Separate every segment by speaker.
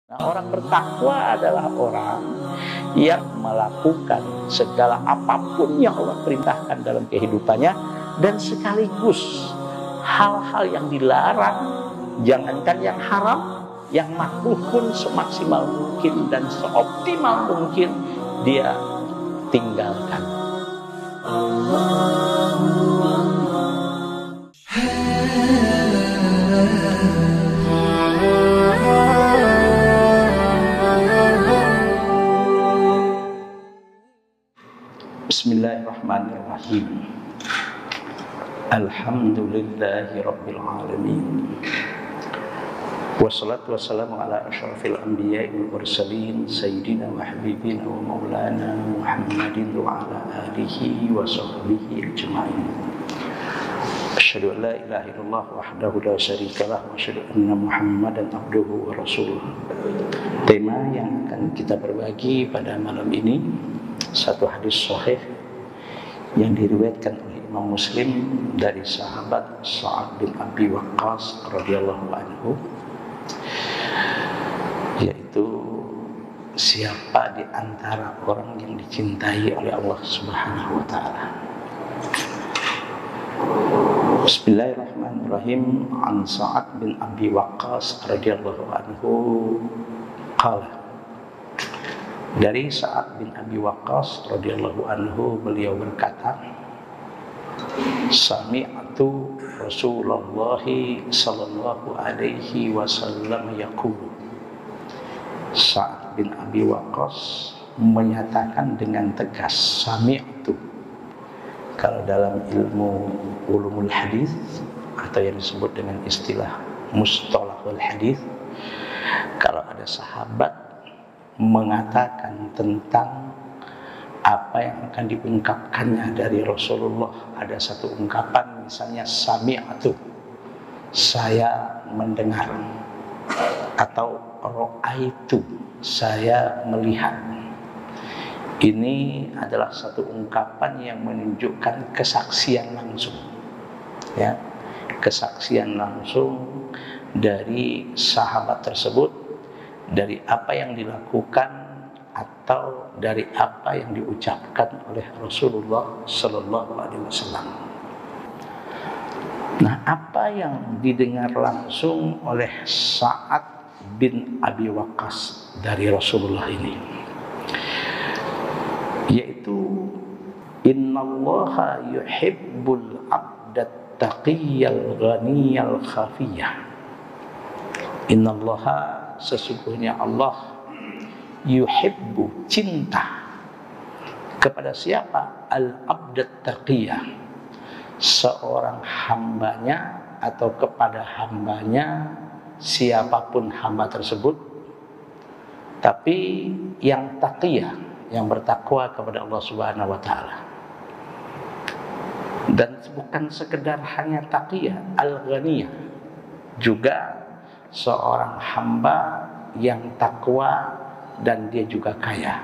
Speaker 1: Nah, orang bertakwa adalah orang yang melakukan segala apapun yang Allah perintahkan dalam kehidupannya, dan sekaligus hal-hal yang dilarang, jangankan yang haram, yang makruh pun semaksimal mungkin dan seoptimal mungkin dia tinggalkan. Bismillahirrahmanirrahim. Alhamdulillahi rabbil alamin. Wassalatu wassalamu ala asyrafil anbiya'i wal mursalin sayyidina wa habibina wa maulana Muhammadin wa ala alihi wa sahbihi ajma'in. Asyhadu an la ilaha illallah wahdahu la syarikalah wa asyhadu anna Muhammadan abduhu wa rasuluh. Tema yang akan kita berbagi pada malam ini satu hadis sahih yang diriwayatkan oleh Imam Muslim dari sahabat Sa'ad bin Abi Waqqas radhiyallahu anhu, yaitu siapa di antara orang yang dicintai oleh Allah Subhanahu wa taala. Bismillahirrahmanirrahim. An Sa'ad bin Abi Waqqas radhiyallahu anhu qala, dari Sa'ad bin Abi Waqqas radhiyallahu anhu, beliau berkata, sami'tu Rasulullah sallallahu alaihi wasallam yaqulu. Sa'ad bin Abi Waqqas menyatakan dengan tegas, sami'tu. Kalau dalam ilmu ulumul hadis atau yang disebut dengan istilah mustalahul hadis, kalau ada sahabat mengatakan tentang apa yang akan diungkapkannya dari Rasulullah, ada satu ungkapan misalnya sami'atu, saya mendengar, atau ra'aitu, saya melihat. Ini adalah satu ungkapan yang menunjukkan kesaksian langsung, ya, kesaksian langsung dari sahabat tersebut, dari apa yang dilakukan atau dari apa yang diucapkan oleh Rasulullah Sallallahu Alaihi Wasallam. Nah, apa yang didengar langsung oleh Sa'ad bin Abi Waqqas dari Rasulullah ini, yaitu innallaha yuhibbul abdat taqiyyal ghaniyal khafiyah. Innallaha, sesungguhnya Allah, yuhibbu, cinta kepada siapa? Al-abdat taqiyah, seorang hambanya atau kepada hambanya, siapapun hamba tersebut, tapi yang taqiyah, yang bertakwa kepada Allah Subhanahu wa taala. Dan bukan sekedar hanya taqiyah, al-ghaniyah, juga seorang hamba yang takwa dan dia juga kaya.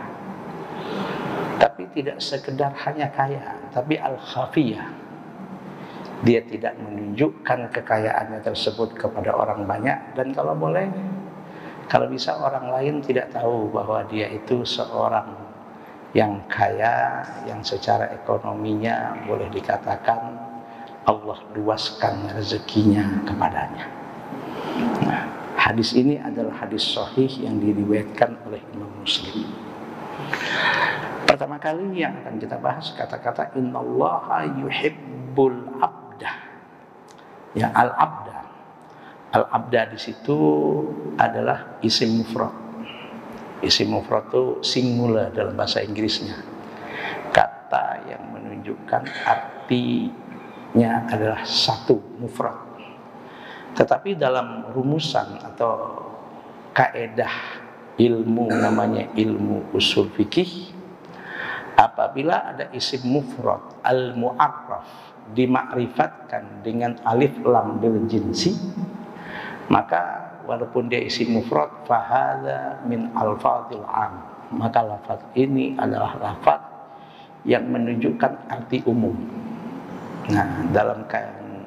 Speaker 1: Tapi tidak sekedar hanya kaya, tapi al-khafiyah, dia tidak menunjukkan kekayaannya tersebut kepada orang banyak, dan kalau boleh, kalau bisa orang lain tidak tahu bahwa dia itu seorang yang kaya, yang secara ekonominya boleh dikatakan Allah luaskan rezekinya kepadanya. Nah, hadis ini adalah hadis sahih yang diriwayatkan oleh Imam Muslim. Pertama kali yang akan kita bahas kata-kata innallaha yuhibbul abda. Ya, al-abda. Al-abda di situ adalah isim mufrad. Isim mufrad itu singular dalam bahasa Inggrisnya. Kata yang menunjukkan artinya adalah satu, mufrad. Tetapi dalam rumusan atau kaedah ilmu, namanya ilmu usul fikih, apabila ada isim mufrad al-mu'arraf dimakrifatkan dengan alif lam bil jinsi, maka walaupun dia isim mufrad, fahadha min alfadhil am, maka lafaz ini adalah lafaz yang menunjukkan arti umum. Nah, dalam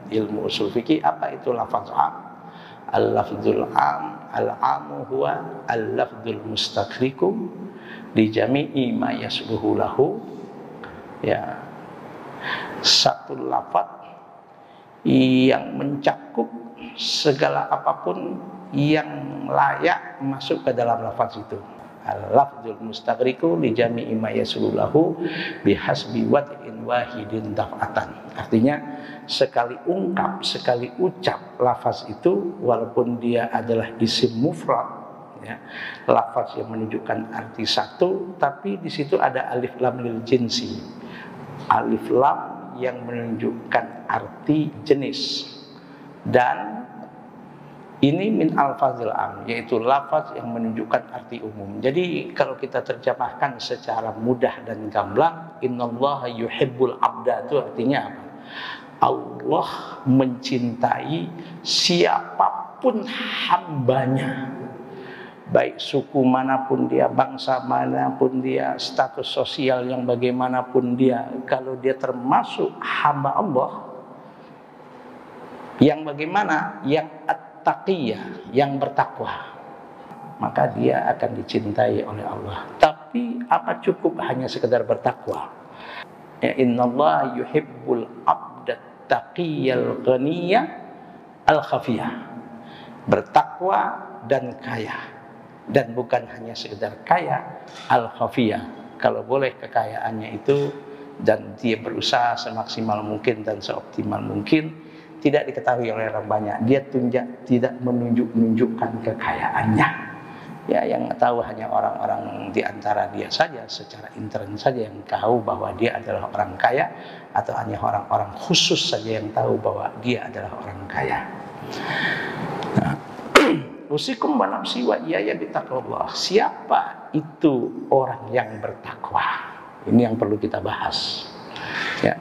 Speaker 1: ilmu usul fikih, apa itu lafaz am? al-lafdzul am, al-amu huwa al-lafdzul mustaqriqu li jami'i ma yasbuhu lahu. Ya, satu lafaz yang mencakup segala apapun yang layak masuk ke dalam lafaz itu. Al-lafdzul mustaqriqu li jami'i ma yasbuhu lahu bihasbi wad'in wahidin daf'atan. Artinya sekali ungkap, sekali ucap lafaz itu, walaupun dia adalah isim mufrad, ya, lafaz yang menunjukkan arti satu, tapi di situ ada alif lam lil jinsi, alif lam yang menunjukkan arti jenis, dan ini min al-fazil am, yaitu lafaz yang menunjukkan arti umum. Jadi kalau kita terjemahkan secara mudah dan gamblang, innallaha yuhibbul abda, itu artinya apa? Allah mencintai siapapun hambanya, baik suku manapun dia, bangsa manapun dia, status sosial yang bagaimanapun dia. Kalau dia termasuk hamba Allah yang bagaimana? Yang at-taqiyah, yang bertakwa, maka dia akan dicintai oleh Allah. Tapi apa cukup hanya sekedar bertakwa? Ya, innallaha yuhibbul abda taqiyal ghaniyya al-khafiyah, bertakwa dan kaya, dan bukan hanya sekedar kaya, al-khafiyah. Kalau boleh kekayaannya itu, dan dia berusaha semaksimal mungkin dan seoptimal mungkin, tidak diketahui oleh orang banyak. Dia tidak menunjukkan kekayaannya. Ya, yang tahu hanya orang-orang di antara dia saja, secara intern saja yang tahu bahwa dia adalah orang kaya, atau hanya orang-orang khusus saja yang tahu bahwa dia adalah orang kaya. Nah, usikum wa nafsi wa iyaya bitaqwallah. Siapa itu orang yang bertakwa? Ini yang perlu kita bahas. Ya.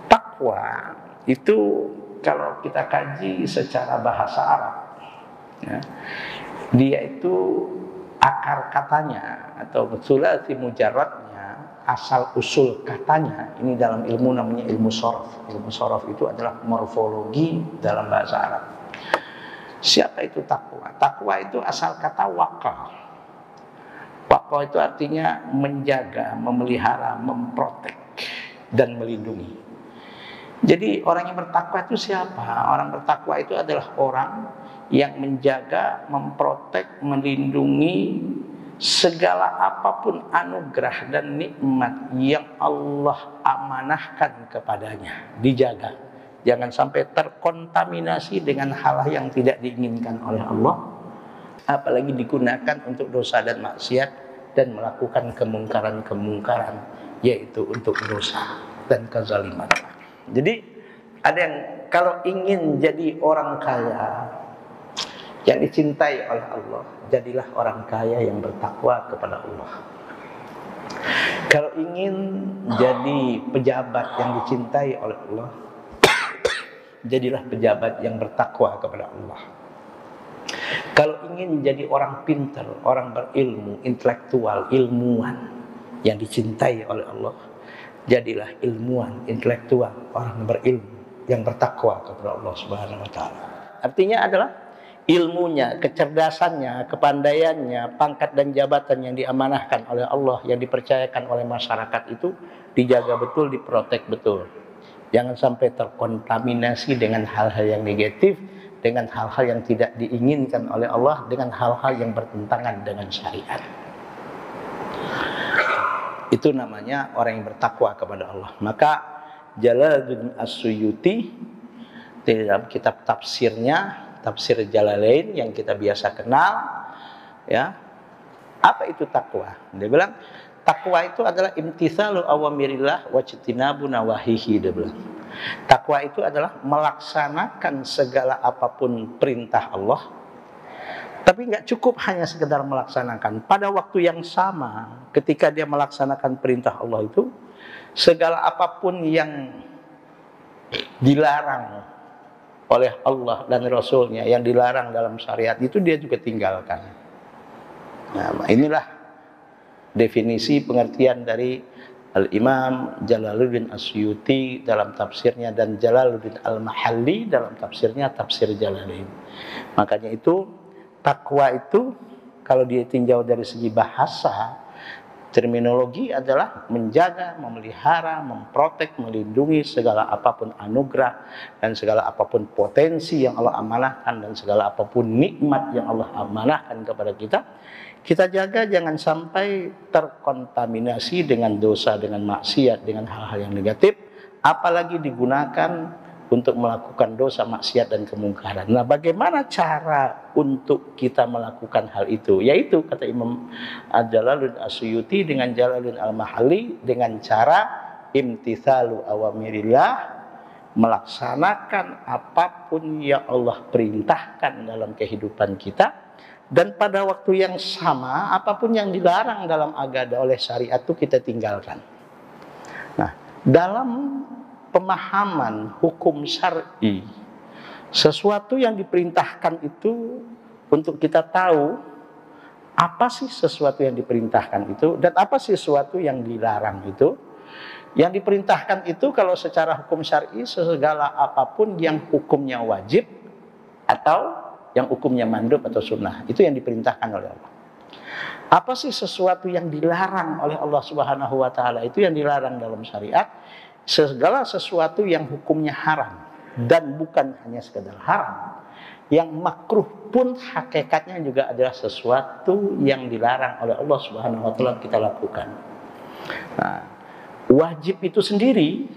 Speaker 1: Takwa itu kalau kita kaji secara bahasa Arab, ya, dia itu akar katanya atau sulasi mujarradnya, asal usul katanya, ini dalam ilmu namanya ilmu shorof. Ilmu shorof itu adalah morfologi dalam bahasa Arab. Siapa itu takwa? Takwa itu asal kata waqa. Waqa itu artinya menjaga, memelihara, memprotek, dan melindungi. Jadi orang yang bertakwa itu siapa? Orang bertakwa itu adalah orang yang menjaga, memprotek, melindungi segala apapun anugerah dan nikmat yang Allah amanahkan kepadanya, dijaga. Jangan sampai terkontaminasi dengan hal yang tidak diinginkan oleh Allah, apalagi digunakan untuk dosa dan maksiat dan melakukan kemungkaran-kemungkaran, yaitu untuk dosa dan kezaliman. Jadi ada yang kalau ingin jadi orang kaya yang dicintai oleh Allah, jadilah orang kaya yang bertakwa kepada Allah. Kalau ingin jadi pejabat yang dicintai oleh Allah, jadilah pejabat yang bertakwa kepada Allah. Kalau ingin jadi orang pintar, orang berilmu, intelektual, ilmuwan yang dicintai oleh Allah, jadilah ilmuwan, intelektual, orang berilmu yang bertakwa kepada Allah Subhanahu wa taala. Artinya adalah ilmunya, kecerdasannya, kepandaiannya, pangkat dan jabatan yang diamanahkan oleh Allah, yang dipercayakan oleh masyarakat itu dijaga betul, diprotek betul. Jangan sampai terkontaminasi dengan hal-hal yang negatif, dengan hal-hal yang tidak diinginkan oleh Allah, dengan hal-hal yang bertentangan dengan syariat. Itu namanya orang yang bertakwa kepada Allah. Maka Jalaluddin As-Suyuti dalam kitab tafsirnya, tafsir Jalalain yang kita biasa kenal, ya, apa itu takwa? Dia bilang takwa itu adalah imtitsalu awamirillah wa ijtinabu nawahihi. Dia bilang takwa itu adalah melaksanakan segala apapun perintah Allah, tapi nggak cukup hanya sekedar melaksanakan. Pada waktu yang sama, ketika dia melaksanakan perintah Allah itu, segala apapun yang dilarang oleh Allah dan Rasulnya, yang dilarang dalam syariat itu dia juga tinggalkan. Nah, inilah definisi pengertian dari Al-Imam Jalaluddin Asyuti dalam tafsirnya dan Jalaluddin Al-Mahalli dalam tafsirnya Tafsir Jalalain. Makanya itu takwa itu kalau ditinjau dari segi bahasa, terminologi adalah menjaga, memelihara, memprotek, melindungi segala apapun anugerah dan segala apapun potensi yang Allah amanahkan dan segala apapun nikmat yang Allah amanahkan kepada kita. Kita jaga jangan sampai terkontaminasi dengan dosa, dengan maksiat, dengan hal-hal yang negatif, apalagi digunakan untuk melakukan dosa, maksiat, dan kemungkaran. Nah, bagaimana cara untuk kita melakukan hal itu? Yaitu, kata Imam Jalaluddin Asyuti dengan Jalaluddin Al-Mahalli, dengan cara imtithalu awamirillah, melaksanakan apapun yang Allah perintahkan dalam kehidupan kita. Dan pada waktu yang sama, apapun yang dilarang dalam agama oleh syariat itu kita tinggalkan. Nah, dalam pemahaman hukum syar'i, sesuatu yang diperintahkan itu untuk kita tahu apa sih sesuatu yang diperintahkan itu dan apa sih sesuatu yang dilarang itu. Yang diperintahkan itu kalau secara hukum syar'i segala apapun yang hukumnya wajib atau yang hukumnya mandub atau sunnah, itu yang diperintahkan oleh Allah. Apa sih sesuatu yang dilarang oleh Allah Subhanahu wa taala? Itu yang dilarang dalam syariat, segala sesuatu yang hukumnya haram dan bukan hanya sekedar haram. Yang makruh pun hakikatnya juga adalah sesuatu yang dilarang oleh Allah Subhanahu wa taala kita lakukan. Nah, wajib itu sendiri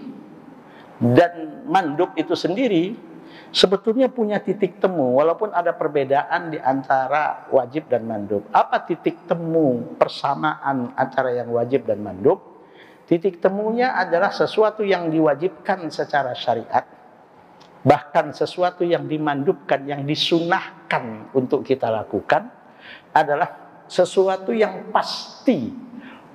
Speaker 1: dan mandub itu sendiri sebetulnya punya titik temu, walaupun ada perbedaan di antara wajib dan mandub. Apa titik temu persamaan antara yang wajib dan mandub? Titik temunya adalah sesuatu yang diwajibkan secara syariat, bahkan sesuatu yang dimandubkan, yang disunahkan untuk kita lakukan, adalah sesuatu yang pasti,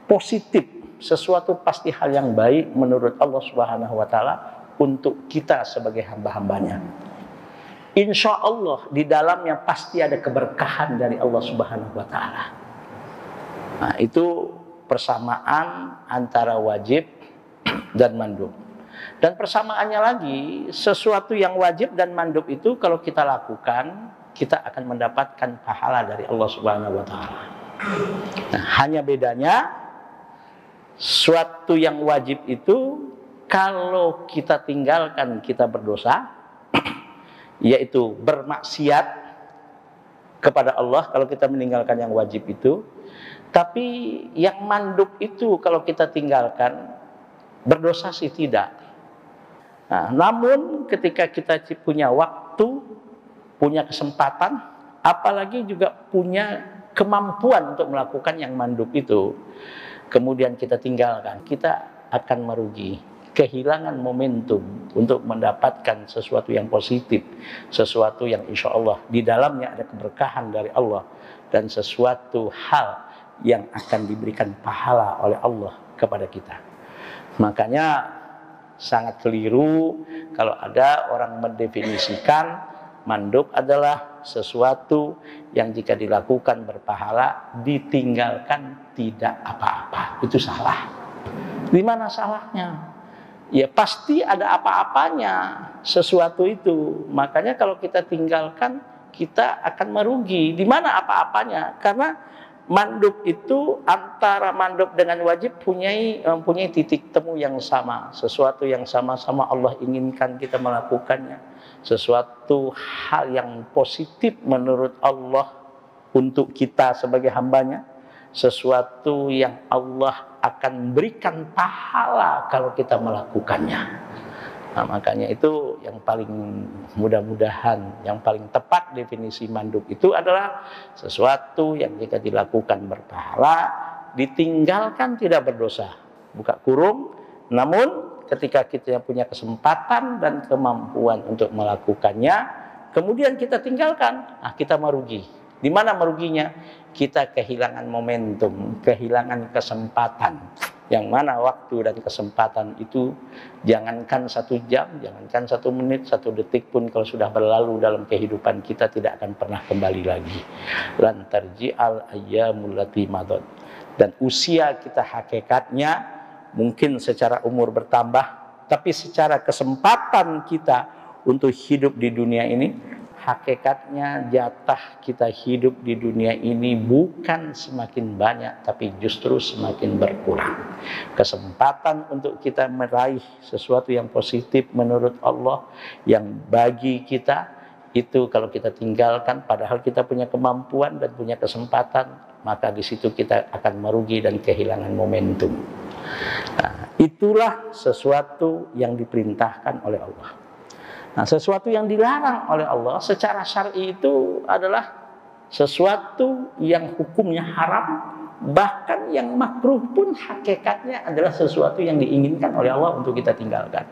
Speaker 1: positif, sesuatu pasti hal yang baik menurut Allah Subhanahu wa taala untuk kita sebagai hamba-hambanya. Insya Allah di dalamnya pasti ada keberkahan dari Allah Subhanahu wa taala. Nah, itu persamaan antara wajib dan mandub. Dan persamaannya lagi, sesuatu yang wajib dan mandub itu kalau kita lakukan, kita akan mendapatkan pahala dari Allah Subhanahu wa taala. Nah, hanya bedanya suatu yang wajib itu kalau kita tinggalkan kita berdosa, yaitu bermaksiat kepada Allah kalau kita meninggalkan yang wajib itu. Tapi yang mandub itu kalau kita tinggalkan berdosa sih tidak. Nah, namun ketika kita punya waktu, punya kesempatan, apalagi juga punya kemampuan untuk melakukan yang mandub itu, kemudian kita tinggalkan, kita akan merugi, kehilangan momentum untuk mendapatkan sesuatu yang positif, sesuatu yang insya Allah di dalamnya ada keberkahan dari Allah dan sesuatu hal yang akan diberikan pahala oleh Allah kepada kita. Makanya sangat keliru kalau ada orang mendefinisikan mandub adalah sesuatu yang jika dilakukan berpahala, ditinggalkan tidak apa-apa. Itu salah. Di mana salahnya? Ya pasti ada apa-apanya sesuatu itu. Makanya kalau kita tinggalkan, kita akan merugi. Di mana apa-apanya? Karena mandub itu antara mandub dengan wajib mempunyai titik temu yang sama. Sesuatu yang sama-sama Allah inginkan kita melakukannya. Sesuatu hal yang positif menurut Allah untuk kita sebagai hambanya. Sesuatu yang Allah akan berikan pahala kalau kita melakukannya. Nah, makanya itu yang paling mudah-mudahan, yang paling tepat definisi mandub itu adalah sesuatu yang jika dilakukan berpahala, ditinggalkan tidak berdosa. Buka kurung, namun ketika kita punya kesempatan dan kemampuan untuk melakukannya, kemudian kita tinggalkan, kita merugi. Di mana meruginya? Kita kehilangan momentum, kehilangan kesempatan. Yang mana waktu dan kesempatan itu jangankan 1 jam, jangankan 1 menit, 1 detik pun kalau sudah berlalu dalam kehidupan kita tidak akan pernah kembali lagi. Lan tarji'al ayyamul lati madad. Dan usia kita hakikatnya mungkin secara umur bertambah, tapi secara kesempatan kita untuk hidup di dunia ini, hakikatnya jatah kita hidup di dunia ini bukan semakin banyak, tapi justru semakin berkurang. Kesempatan untuk kita meraih sesuatu yang positif menurut Allah, yang bagi kita itu kalau kita tinggalkan, padahal kita punya kemampuan dan punya kesempatan, maka di situ kita akan merugi dan kehilangan momentum. Nah, itulah sesuatu yang diperintahkan oleh Allah. Nah, sesuatu yang dilarang oleh Allah secara syar'i itu adalah sesuatu yang hukumnya haram, bahkan yang makruh pun hakikatnya adalah sesuatu yang diinginkan oleh Allah untuk kita tinggalkan.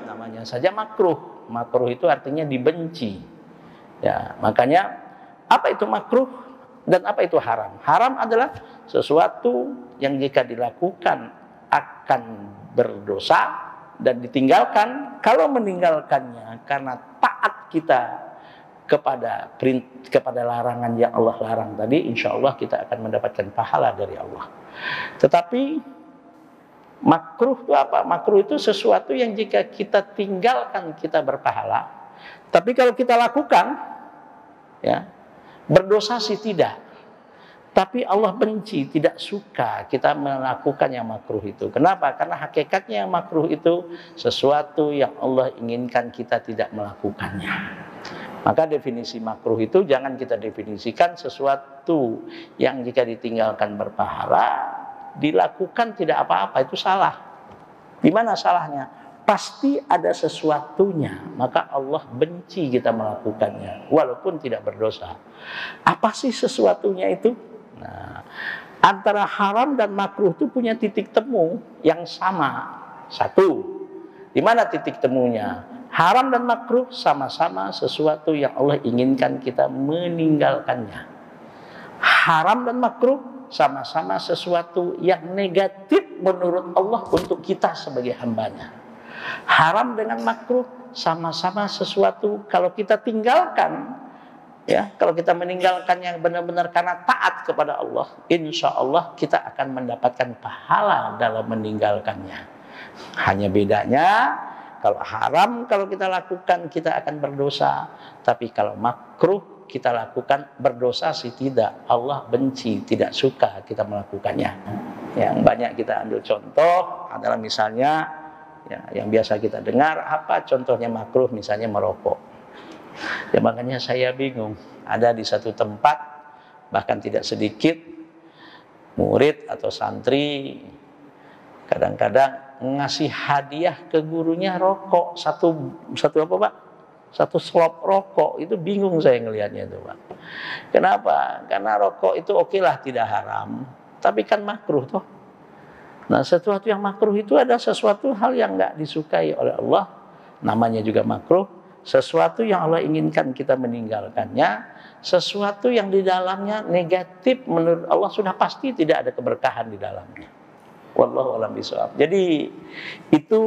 Speaker 1: Namanya saja makruh. Makruh itu artinya dibenci. Ya, makanya apa itu makruh dan apa itu haram? Haram adalah sesuatu yang jika dilakukan akan berdosa dan ditinggalkan. Kalau meninggalkannya karena taat kita kepada larangan yang Allah larang tadi, insya Allah kita akan mendapatkan pahala dari Allah. Tetapi makruh itu apa? Makruh itu sesuatu yang jika kita tinggalkan kita berpahala, tapi kalau kita lakukan, ya, berdosa sih tidak. Tapi Allah benci, tidak suka kita melakukan yang makruh itu. Kenapa? Karena hakikatnya yang makruh itu sesuatu yang Allah inginkan kita tidak melakukannya. Maka definisi makruh itu jangan kita definisikan sesuatu yang jika ditinggalkan berpahala, dilakukan tidak apa-apa, itu salah. Di mana salahnya? Pasti ada sesuatunya, maka Allah benci kita melakukannya, walaupun tidak berdosa. Apa sih sesuatunya itu? Nah, antara haram dan makruh itu punya titik temu yang sama. Satu, di mana titik temunya? Haram dan makruh sama-sama sesuatu yang Allah inginkan kita meninggalkannya. Haram dan makruh sama-sama sesuatu yang negatif menurut Allah untuk kita sebagai hambanya. Haram dengan makruh sama-sama sesuatu kalau kita tinggalkan, ya, kalau kita meninggalkannya benar-benar karena taat kepada Allah, insya Allah kita akan mendapatkan pahala dalam meninggalkannya. Hanya bedanya, kalau haram kalau kita lakukan kita akan berdosa, tapi kalau makruh kita lakukan berdosa sih tidak. Allah benci, tidak suka kita melakukannya. Yang banyak kita ambil contoh adalah misalnya, ya, yang biasa kita dengar, apa contohnya makruh, misalnya merokok. Ya, makanya saya bingung. Ada di satu tempat, bahkan tidak sedikit murid atau santri kadang-kadang ngasih hadiah ke gurunya rokok, satu apa Pak? Satu slop rokok. Itu bingung saya ngelihatnya itu Pak. Kenapa? Karena rokok itu okelah tidak haram, tapi kan makruh toh. Nah, sesuatu yang makruh itu ada sesuatu hal yang nggak disukai oleh Allah, namanya juga makruh. Sesuatu yang Allah inginkan kita meninggalkannya, sesuatu yang di dalamnya negatif menurut Allah sudah pasti tidak ada keberkahan di dalamnya. Wallahu a'lam bishawab. Jadi itu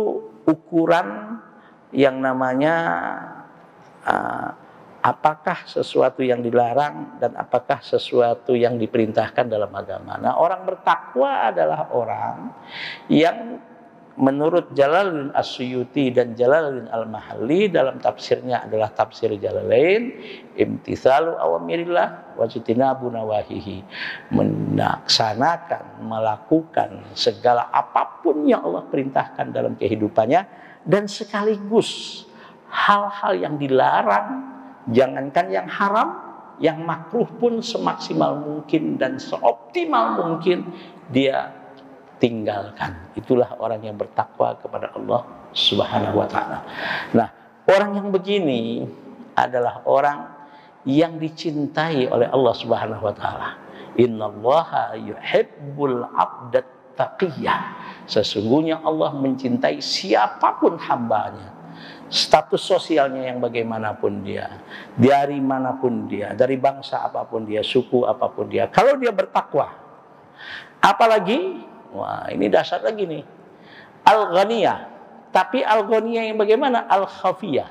Speaker 1: ukuran yang namanya apakah sesuatu yang dilarang dan apakah sesuatu yang diperintahkan dalam agama. Nah, orang bertakwa adalah orang yang menurut Jalaluddin As-Suyuti dan Jalaluddin Al-Mahalli dalam tafsirnya adalah tafsir Jalalain, imtitsalu awamirillah wajtinabu nawahihi, melaksanakan, melakukan segala apapun yang Allah perintahkan dalam kehidupannya, dan sekaligus hal-hal yang dilarang, jangankan yang haram, yang makruh pun semaksimal mungkin dan seoptimal mungkin dia tinggalkan. Itulah orang yang bertakwa kepada Allah Subhanahu wa ta'ala. Nah, orang yang begini adalah orang yang dicintai oleh Allah Subhanahu wa ta'ala. Innallaha yuhibbul 'abdat taqiyah. Sesungguhnya Allah mencintai siapapun hambanya, status sosialnya yang bagaimanapun dia, dari manapun dia, dari bangsa apapun dia, suku apapun dia, kalau dia bertakwa. Apalagi, wah ini dasar lagi nih, al-ghaniyah. Tapi al-ghaniyah yang bagaimana? Al-khafiyah.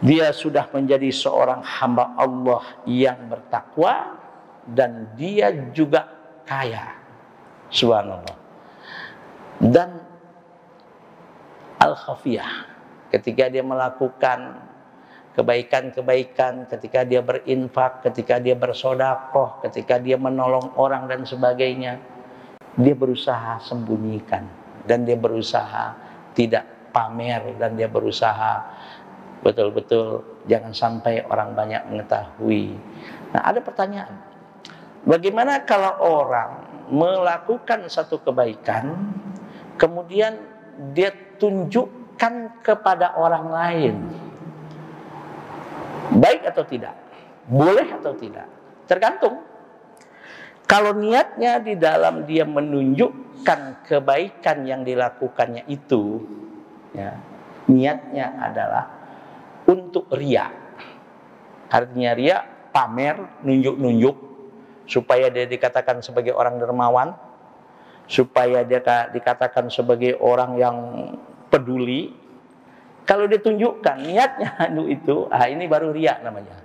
Speaker 1: Dia sudah menjadi seorang hamba Allah yang bertakwa dan dia juga kaya. Subhanallah. Dan al-khafiyah, ketika dia melakukan kebaikan-kebaikan, ketika dia berinfak, ketika dia bersedekah, ketika dia menolong orang dan sebagainya, dia berusaha sembunyikan dan dia berusaha tidak pamer dan dia berusaha betul-betul jangan sampai orang banyak mengetahui. Nah, ada pertanyaan. Bagaimana kalau orang melakukan satu kebaikan kemudian dia tunjukkan kepada orang lain? Baik atau tidak? Boleh atau tidak? Tergantung. Kalau niatnya di dalam dia menunjukkan kebaikan yang dilakukannya itu, ya, niatnya adalah untuk riya. Artinya riya, pamer, nunjuk-nunjuk, supaya dia dikatakan sebagai orang dermawan, supaya dia dikatakan sebagai orang yang peduli. Kalau ditunjukkan niatnya itu, ini baru riya namanya.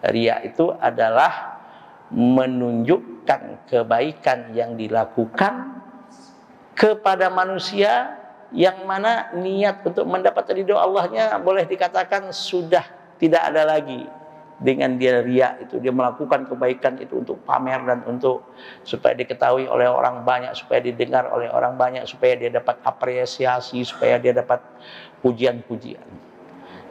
Speaker 1: Riya itu adalah menunjukkan kebaikan yang dilakukan kepada manusia yang mana niat untuk mendapat ridho Allahnya boleh dikatakan sudah tidak ada lagi. Dengan dia riya itu, dia melakukan kebaikan itu untuk pamer dan untuk supaya diketahui oleh orang banyak, supaya didengar oleh orang banyak, supaya dia dapat apresiasi, supaya dia dapat pujian-pujian.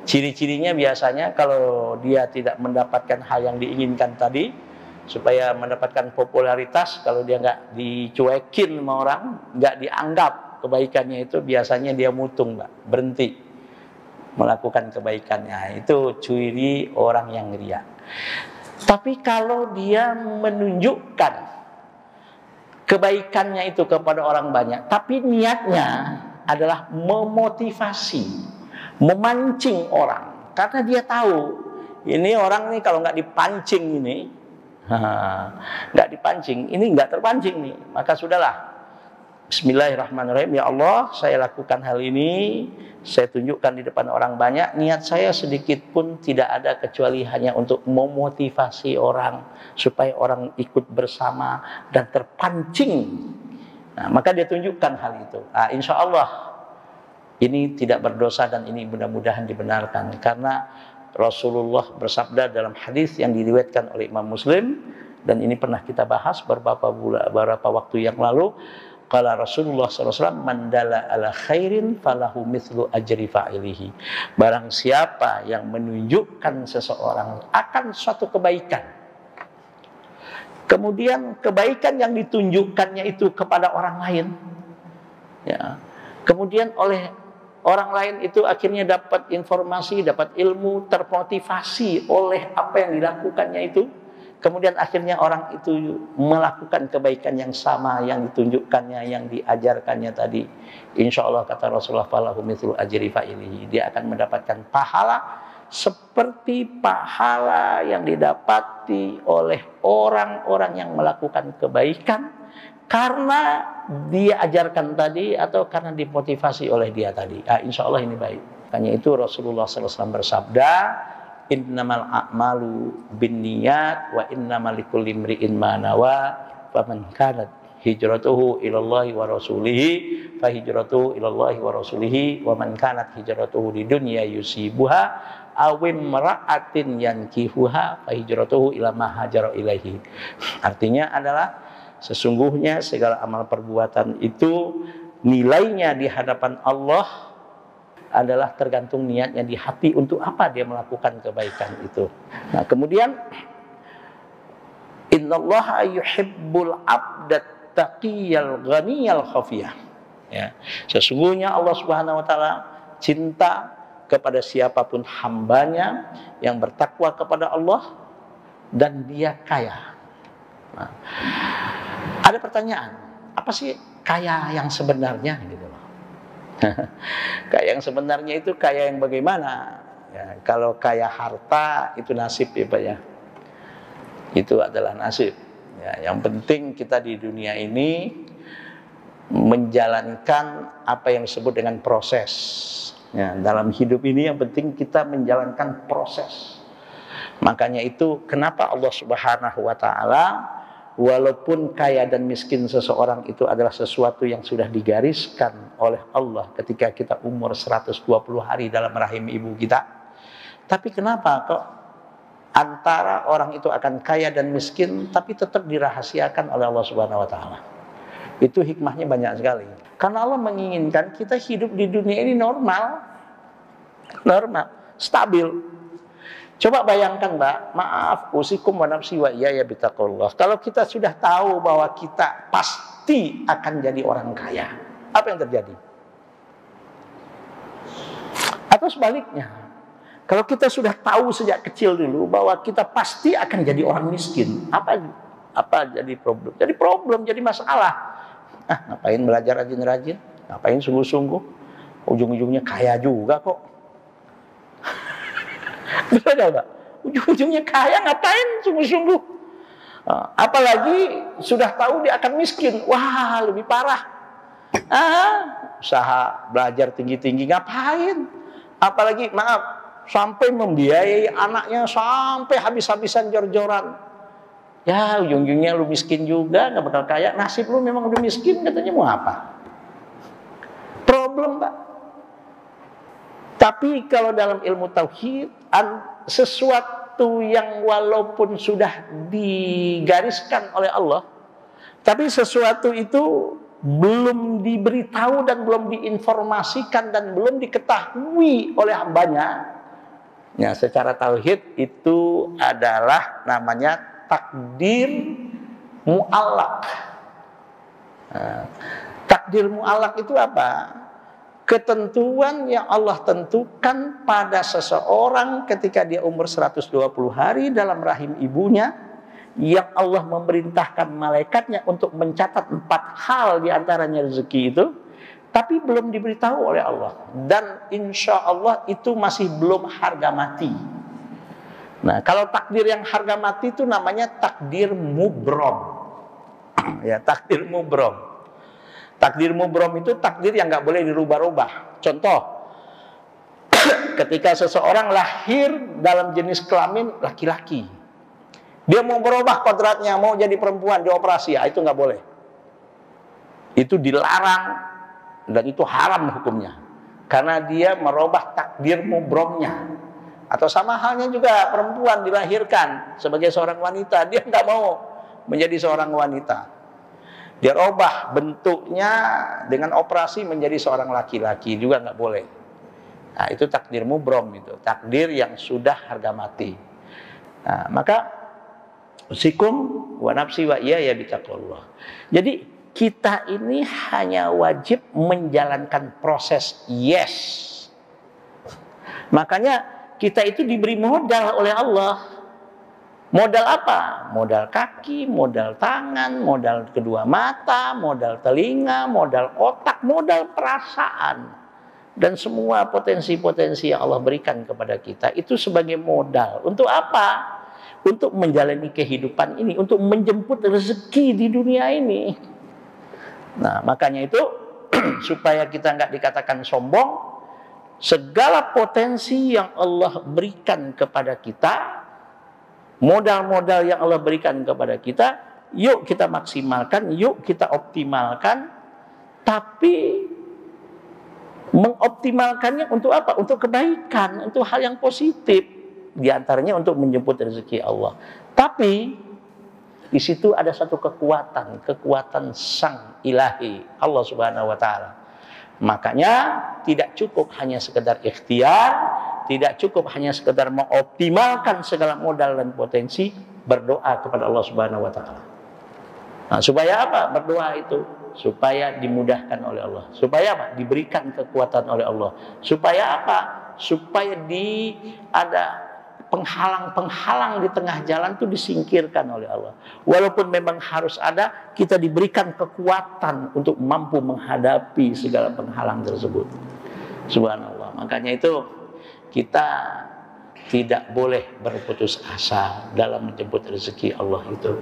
Speaker 1: Ciri-cirinya biasanya kalau dia tidak mendapatkan hal yang diinginkan tadi, supaya mendapatkan popularitas, kalau dia nggak dicuekin sama orang, nggak dianggap kebaikannya itu, biasanya dia mutung, Mbak, berhenti melakukan kebaikannya. Itu ciri orang yang riya. Tapi kalau dia menunjukkan kebaikannya itu kepada orang banyak, tapi niatnya adalah memotivasi, memancing orang, karena dia tahu ini orang nih kalau nggak dipancing ini, nggak dipancing, ini nggak terpancing nih, maka sudahlah. Bismillahirrahmanirrahim. Ya Allah, saya lakukan hal ini, saya tunjukkan di depan orang banyak. Niat saya sedikit pun tidak ada kecuali hanya untuk memotivasi orang supaya orang ikut bersama dan terpancing. Nah, maka dia tunjukkan hal itu. Insya Allah ini tidak berdosa dan ini mudah-mudahan dibenarkan, karena Rasulullah bersabda dalam hadis yang diriwayatkan oleh Imam Muslim, dan ini pernah kita bahas beberapa waktu yang lalu. Qala Rasulullah SAW, man dalla ala khairin falahu mithlu ajri fa'ilihi. Barang siapa yang menunjukkan seseorang akan suatu kebaikan, kemudian kebaikan yang ditunjukkannya itu kepada orang lain, ya, kemudian oleh orang lain itu akhirnya dapat informasi, dapat ilmu, termotivasi oleh apa yang dilakukannya itu, kemudian akhirnya orang itu melakukan kebaikan yang sama yang ditunjukkannya, yang diajarkannya tadi. Insya Allah kata Rasulullah, falahu mithlu ajri fa'ilihi. Dia akan mendapatkan pahala seperti pahala yang didapati oleh orang-orang yang melakukan kebaikan karena dia ajarkan tadi atau karena dimotivasi oleh dia tadi. Insya Allah ini baik. Makanya itu Rasulullah SAW bersabda, innamal a'malu binniyat wa innamal likulli imri'in ma nawa faman kanat hijratuhu ilallahi wa rasulihi fa hijratuhu ilallahi wa rasulihi wa man kanat hijratuhu lidunya yusibuha aw imra'atin yankihuha fa hijratuhu ila ma hajara ilaihi. Artinya adalah sesungguhnya segala amal perbuatan itu nilainya di hadapan Allah adalah tergantung niatnya di hati untuk apa dia melakukan kebaikan itu. Nah, kemudian innallaha yuhibbul abdat taqiyal ghaniyal khafiyah. Ya, sesungguhnya Allah Subhanahu wa taala cinta kepada siapapun hambanya yang bertakwa kepada Allah dan dia kaya. Nah, ada pertanyaan, apa sih kaya yang sebenarnya gitu loh. Kaya yang sebenarnya itu kaya yang bagaimana? Ya, kalau kaya harta itu nasib ya Pak ya. Itu adalah nasib. Ya, yang penting kita di dunia ini menjalankan apa yang disebut dengan proses. Ya, dalam hidup ini yang penting kita menjalankan proses. Makanya itu kenapa Allah Subhanahu wa taala walaupun kaya dan miskin seseorang itu adalah sesuatu yang sudah digariskan oleh Allah ketika kita umur 120 hari dalam rahim ibu kita, tapi kenapa kok antara orang itu akan kaya dan miskin tapi tetap dirahasiakan oleh Allah Subhanahu wa taala? Itu hikmahnya banyak sekali. Karena Allah menginginkan kita hidup di dunia ini normal, stabil. Coba bayangkan, Mbak, maaf, usikum wa nafsi wa iyaya bittaqullah. Kalau kita sudah tahu bahwa kita pasti akan jadi orang kaya, apa yang terjadi? Atau sebaliknya, kalau kita sudah tahu sejak kecil dulu bahwa kita pasti akan jadi orang miskin, apa jadi problem? Jadi problem, jadi masalah. Ngapain belajar rajin-rajin? Ngapain sungguh-sungguh? Ujung-ujungnya kaya juga kok. Betul gak? Ujung-ujungnya kaya, ngapain sungguh-sungguh? Apalagi sudah tahu dia akan miskin. Wah, lebih parah. Usaha belajar tinggi-tinggi, ngapain? Apalagi, maaf, sampai membiayai anaknya sampai habis-habisan jor-joran. Ya, ujung-ujungnya lu miskin juga, gak bakal kaya. Nasib lu memang udah miskin, katanya mau apa? Problem, Pak. Tapi kalau dalam ilmu tauhid, sesuatu yang walaupun sudah digariskan oleh Allah, tapi sesuatu itu belum diberitahu dan belum diinformasikan dan belum diketahui oleh hambanya, ya, secara tauhid itu adalah namanya takdir mu'allaq. Takdir mu'allaq itu apa? Ketentuan yang Allah tentukan pada seseorang ketika dia umur 120 hari dalam rahim ibunya, yang Allah memerintahkan malaikatnya untuk mencatat 4 hal diantaranya rezeki itu, tapi belum diberitahu oleh Allah, dan insya Allah itu masih belum harga mati. Nah, kalau takdir yang harga mati itu namanya takdir mubrom. Ya, takdir mubrom. Takdir mubrom itu takdir yang nggak boleh dirubah-rubah. Contoh, ketika seseorang lahir dalam jenis kelamin laki-laki, dia mau berubah kodratnya, mau jadi perempuan, dioperasi, ya, itu nggak boleh. Itu dilarang dan itu haram hukumnya, karena dia merubah takdir mubromnya. Atau sama halnya juga perempuan dilahirkan sebagai seorang wanita, dia nggak mau menjadi seorang wanita. Dia robah bentuknya dengan operasi menjadi seorang laki-laki, juga nggak boleh. Nah, itu takdir mubrom, itu takdir yang sudah harga mati. Nah, maka usikum wa nafsi wa iyaya bittaqullah. Jadi kita ini hanya wajib menjalankan proses yes. Makanya kita itu diberi modal oleh Allah. Modal apa? Modal kaki, modal tangan, modal kedua mata, modal telinga, modal otak, modal perasaan. Dan semua potensi-potensi yang Allah berikan kepada kita itu sebagai modal. Untuk apa? Untuk menjalani kehidupan ini, untuk menjemput rezeki di dunia ini. Nah, makanya itu supaya kita nggak dikatakan sombong, segala potensi yang Allah berikan kepada kita, modal-modal yang Allah berikan kepada kita, yuk kita maksimalkan, yuk kita optimalkan. Tapi mengoptimalkannya untuk apa? Untuk kebaikan, untuk hal yang positif. Di antaranya untuk menjemput rezeki Allah. Tapi di situ ada satu kekuatan Sang Ilahi, Allah Subhanahu wa taala. Makanya tidak cukup hanya sekedar ikhtiar, tidak cukup hanya sekedar mengoptimalkan segala modal dan potensi, berdoa kepada Allah Subhanahu wa taala. Nah, supaya apa? Berdoa itu supaya dimudahkan oleh Allah. Supaya apa? Diberikan kekuatan oleh Allah. Supaya apa? Supaya ada penghalang-penghalang di tengah jalan itu disingkirkan oleh Allah. Walaupun memang harus ada, kita diberikan kekuatan untuk mampu menghadapi segala penghalang tersebut. Subhanallah. Makanya itu kita tidak boleh berputus asa dalam menjemput rezeki Allah itu.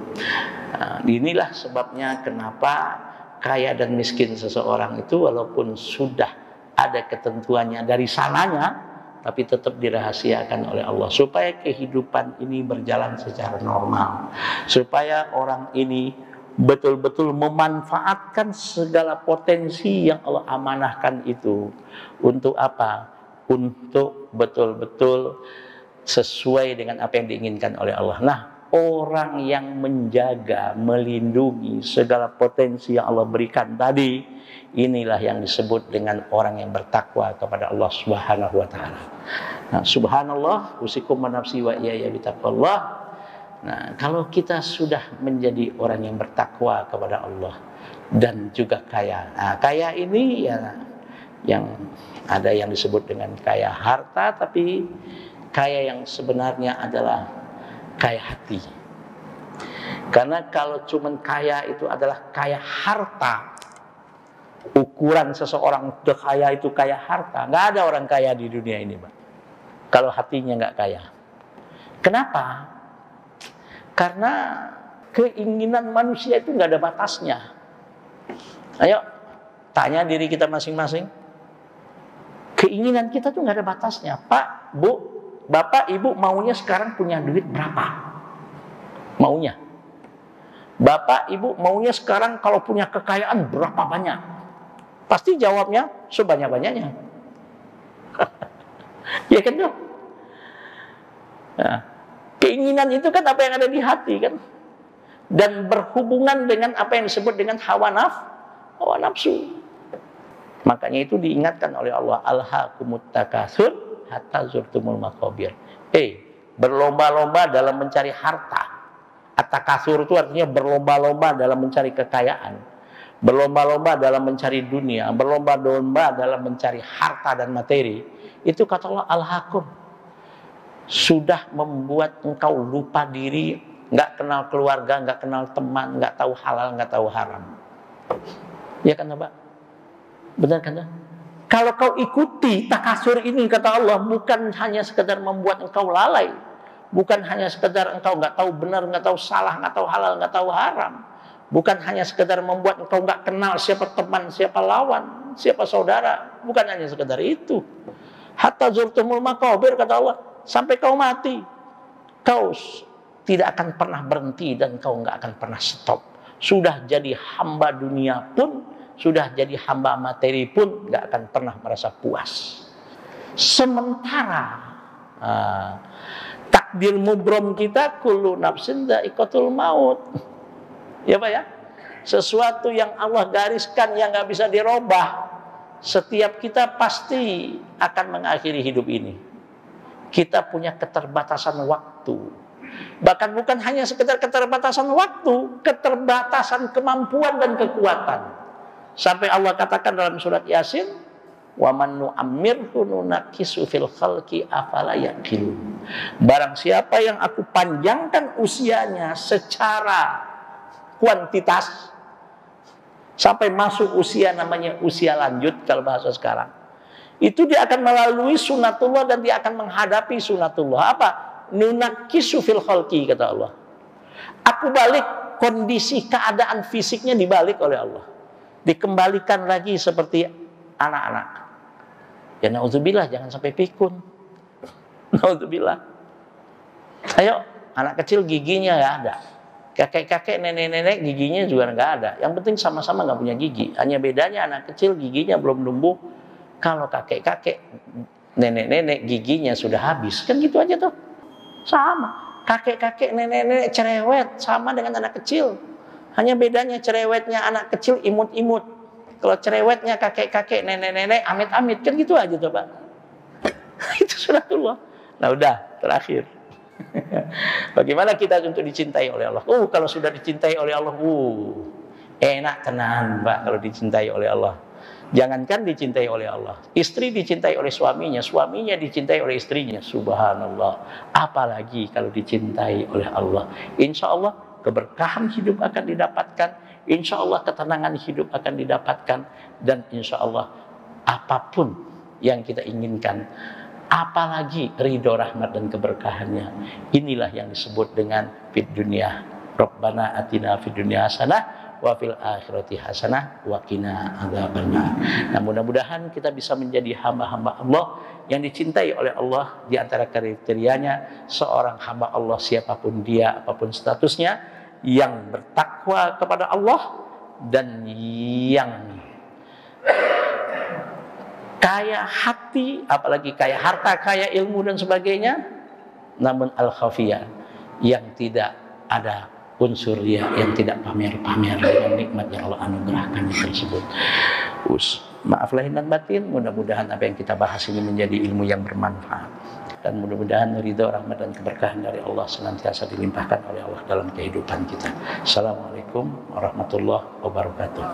Speaker 1: Nah, inilah sebabnya kenapa kaya dan miskin seseorang itu walaupun sudah ada ketentuannya dari sananya, tapi tetap dirahasiakan oleh Allah supaya kehidupan ini berjalan secara normal, supaya orang ini betul-betul memanfaatkan segala potensi yang Allah amanahkan itu. Untuk apa? Untuk betul-betul sesuai dengan apa yang diinginkan oleh Allah. Nah, orang yang menjaga, melindungi segala potensi yang Allah berikan tadi, inilah yang disebut dengan orang yang bertakwa kepada Allah Subhanahu wa taala. Nah, subhanallah, usikum wa nafsi wa iyaya bitaqwallah. Nah, kalau kita sudah menjadi orang yang bertakwa kepada Allah dan juga kaya. Nah, kaya ini ya yang ada yang disebut dengan kaya harta, tapi kaya yang sebenarnya adalah kaya hati. Karena kalau cuman kaya itu adalah kaya harta, ukuran seseorang kaya itu kaya harta, nggak ada orang kaya di dunia ini, Pak, kalau hatinya nggak kaya. Kenapa? Karena keinginan manusia itu nggak ada batasnya. Ayo tanya diri kita masing-masing. Keinginan kita tuh nggak ada batasnya. Pak, Bu, Bapak, Ibu maunya sekarang punya duit berapa? Maunya. Bapak, Ibu maunya sekarang kalau punya kekayaan berapa banyak? Pasti jawabnya sebanyak-banyaknya. Ya kan dong? Nah, keinginan itu kan apa yang ada di hati kan? Dan berhubungan dengan apa yang disebut dengan hawa nafsu. Makanya itu diingatkan oleh Allah, alhaakumut takatsur hatta zurtumul maqabir. Berlomba-lomba dalam mencari harta. At-takatsur itu artinya berlomba-lomba dalam mencari kekayaan, berlomba-lomba dalam mencari dunia, berlomba-lomba dalam mencari harta dan materi. Itu kata Allah, alhaakum, sudah membuat engkau lupa diri, nggak kenal keluarga, nggak kenal teman, nggak tahu halal, nggak tahu haram. Ya kan, Pak? Benar kan? Kalau kau ikuti takasur ini, kata Allah, bukan hanya sekedar membuat engkau lalai, bukan hanya sekedar engkau nggak tahu benar, nggak tahu salah, nggak tahu halal, nggak tahu haram, bukan hanya sekedar membuat engkau nggak kenal siapa teman, siapa lawan, siapa saudara, bukan hanya sekedar itu. Hatta zurtumul maqabir, kata Allah, sampai kau mati, kau tidak akan pernah berhenti dan kau nggak akan pernah stop. Sudah jadi hamba dunia pun, sudah jadi hamba materi pun nggak akan pernah merasa puas. Sementara takdir mubrom kita, kullu nafsin dha'iqatul maut. Ya Pak ya? Sesuatu yang Allah gariskan yang nggak bisa dirubah. Setiap kita pasti akan mengakhiri hidup ini. Kita punya keterbatasan waktu. Bahkan bukan hanya sekedar keterbatasan waktu, keterbatasan kemampuan dan kekuatan. Sampai Allah katakan dalam surat Yasin, wa man nu'ammirhu nunakkisu fil khalqi afala yaqilun. Barang siapa yang aku panjangkan usianya secara kuantitas sampai masuk usia namanya usia lanjut kalau bahasa sekarang, itu dia akan melalui sunatullah dan dia akan menghadapi sunatullah. Apa? Nunakkisu fil khalqi, kata Allah. Aku balik kondisi keadaan fisiknya, dibalik oleh Allah, dikembalikan lagi seperti anak-anak. Ya na'udzubillah, jangan sampai pikun. Na'udzubillah. Ayo, anak kecil giginya nggak ada, kakek-kakek, nenek-nenek giginya juga nggak ada. Yang penting sama-sama nggak punya gigi. Hanya bedanya anak kecil giginya belum tumbuh. Kalau kakek-kakek, nenek-nenek giginya sudah habis. Kan gitu aja tuh. Sama. Kakek-kakek, nenek-nenek cerewet sama dengan anak kecil. Hanya bedanya cerewetnya anak kecil imut-imut. Kalau cerewetnya kakek-kakek, nenek-nenek amit-amit. Kan gitu aja tuh, Pak. Itu sunatullah. Nah udah, terakhir. Bagaimana kita untuk dicintai oleh Allah? Kalau sudah dicintai oleh Allah, enak tenan, Pak, kalau dicintai oleh Allah. Jangankan dicintai oleh Allah, istri dicintai oleh suaminya, suaminya dicintai oleh istrinya. Subhanallah. Apalagi kalau dicintai oleh Allah. Insya Allah keberkahan hidup akan didapatkan, insya Allah ketenangan hidup akan didapatkan, dan insya Allah apapun yang kita inginkan, apalagi ridho, rahmat dan keberkahannya. Inilah yang disebut dengan fid dunya Rabbana atina fid dunya hasanah wa fil akhirati hasanah wa qina adzabannar. Nah, mudah-mudahan kita bisa menjadi hamba-hamba Allah yang dicintai oleh Allah. Di antara kriterianya seorang hamba Allah siapapun dia, apapun statusnya, yang bertakwa kepada Allah dan yang kaya hati, apalagi kaya harta, kaya ilmu dan sebagainya, namun al-khafiyah, yang tidak ada unsur yang tidak pamer-pamer dengan nikmat yang Allah anugerahkan tersebut. Maaf lahir dan batin, mudah-mudahan apa yang kita bahas ini menjadi ilmu yang bermanfaat, dan mudah-mudahan ridha, rahmat dan keberkahan dari Allah senantiasa dilimpahkan oleh Allah dalam kehidupan kita. Assalamualaikum warahmatullahi wabarakatuh.